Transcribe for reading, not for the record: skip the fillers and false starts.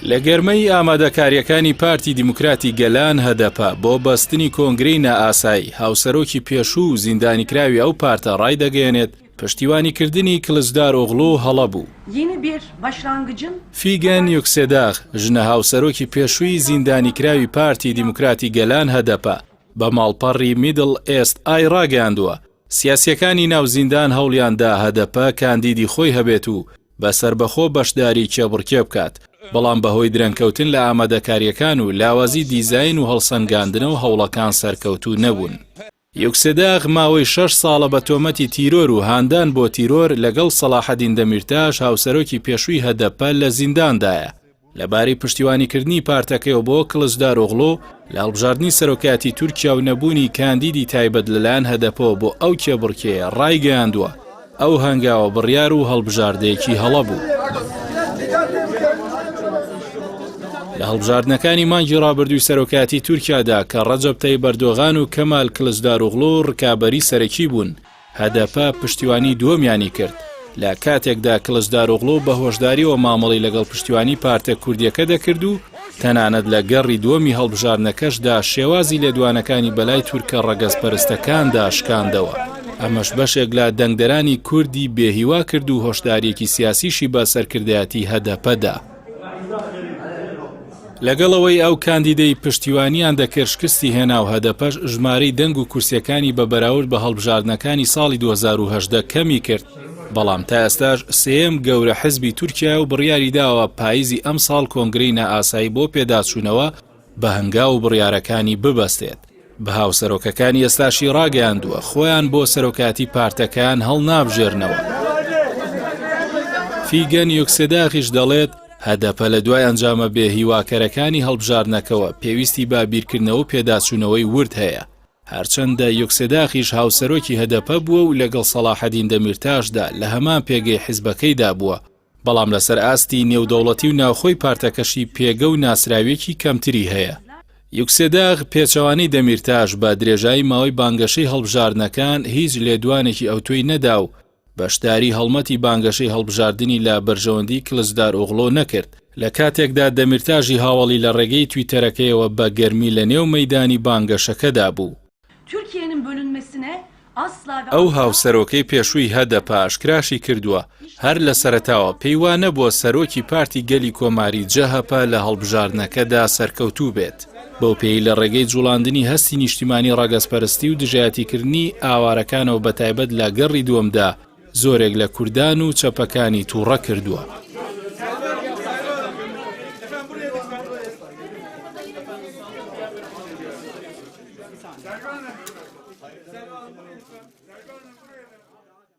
لە گەرمەی ئامادەکاریەکانی پارتی دیموکراتی گەلان هەدەپە بۆ بەستنی کۆنگرەی نائاسایی هاوسەرۆکی پێشوو و زیندانیکراوی ئەو پارتە ڕای دەگەیەنێت پشتیوانیکردنی کلسداروغلو هەڵەبوو. فیگەن یوکسێداغ ژنە هاوسەرۆکی پێشووی زیندانیکراوی پارتی دیموکراتی گەلان هەدەپە بە ماڵپەڕی میدڵ ئێست ئای ڕاگەیاندووە سیاسیەکانی ناو زیندان هەوڵیاندا هەدەپە کاندیدی خۆی هەبێت و بەسەربەخۆ بەشداری کێبڕکێ بکات. بەڵام بەهۆی درەنکەوتن لە ئامادەکاریەکان و لاوازی دیزاین و هەڵسەنگاندنەوە هەوڵەکان سەرکەوتوو نەبوون. یوکسێداغ ماوەی 6 ساڵە بە تۆمەتی تیرۆر و هاندان بۆ تیرۆر لەگەڵ سەلاحەدین دەمیرتاش هاوسەرۆکی پێشووی هەدەپە لە زینداندایە. لەبارەی پشتیوانیکردنی پارتەکەیەوە بۆ کلسداروغلو لە هەڵبژاردننی سەرۆکاتی تورکیا و نەبوونی کاندیدی تایبەت لەلایەن هەدەپەوە بۆ ئەو کێبڕکێیە ڕایگەیاندووە. ئەو هەنگاوە بڕیار و هەڵبژاردەیەکی هەڵەبوو. لە هەڵبژاردنەکانی مانگی ڕابردووی سەرۆکاتی تورکیادا کە ڕەجەب تەیب ئەردۆغان و کەمال کلسداروغلو ڕکابەری سەرەکی بوون هەدەپە پشتیوانی دووەمیانی کرد. لە کاتێکدا کلسداروغلو بە هۆشداریەوە مامەڵی لەگەڵ پشتیوانی پارتە کوردیەکە دەکرد و تەنانەت لە گەڕی دووەمی هەڵبژاردنەکەشدا شێوازی لێدوانەکانی بەلای تورکە ڕەگەزپەرستەکاندا شکاندەوە. ئەمەش بەشێک لە دەنگدەرانی کوردی بێهیوا کرد و هۆشداریەکی سیاسیشی بە سەرکردایەتی هەدەپەدا. لەگەڵەوەی ئەو کاندیدەی پشتیوانیان دەکرد شکستی هێنا و هەدەپەش ژمارەی دەنگ و کورسیەکانی بە بەراورد بە هەڵبژاردنەکانی ساڵی 2010 کەمی کرد. بەڵام تا ئێستاش سێم گەورە حزبی تورکیا و بڕیاری داوە پاییزی ئەم ساڵ کۆنگرەی نائاسایی بۆ پێداچوونەوە بە هەنگاو بڕیارەکانی ببەستێت. بە هاوسەرۆکەکانی ئێستاشی ڕاگەیاندووە خۆیان بۆ سەرۆکاتی پارتەکان هەڵنابژێرنەوە. فیگەن یوکسێداغیش دەڵێت هەدەپە لە دوای ئەنجامە بێهیواکەرەکانی هەڵبژاردنەکەوە پێویستی بە بیرکردنەوە و پێداچوونەوەی ورد هەیە. هەرچەندە یوکسێداغیش هاوسەرۆکی هەدەپە بووە و لەگەڵ سەلاحەدین دەمیرتاشدا لە هەمان پێگەی حیزبەکەیدا بووە. بەڵام لەسەر ئاستی نێودەوڵەتی و ناوخۆی پارتەکەشی پێگە و ناسراویەکی کەمتری هەیە. یوکسێداغ پێچەوانەی دەمیرتاش بە درێژایی ماوەی بانگەشەی هەڵبژاردنەکان هیچ لێدوانێکی ئەوتۆی نەدا و بەشداری هەڵمەتی بانگەشەی هەڵبژاردننی لە بەرژەوەندی کلسداروغلو نەکرد. لە کاتێکدا دەمیرتاژی هاوڵی لە ڕێگەی تویتەرەکەیەوە بە گەرمی لە نێو مەیدانی بانگەشەکەدا بوو. ئەو هاوسەرۆکەی پێشووی هەدەپە ئاشکراشی کردووە هەر لە سەرەتاوە پێی وا نەبووە سەرۆکی پارتی گەلی کۆماری جەهەپە لە هەڵبژاردنەکەدا سەرکەوتوو بێت. بەو پێی لە ڕێگەی جوڵاندنی هەستی نیشتیمانی ڕاگەزپەرستی و دژایەتیکردنی ئاوارەکانەوە بەتایبەت لە گەڕی دووەمدا زۆرێک لە کوردان و چەپەکانی تووڕە کردووە.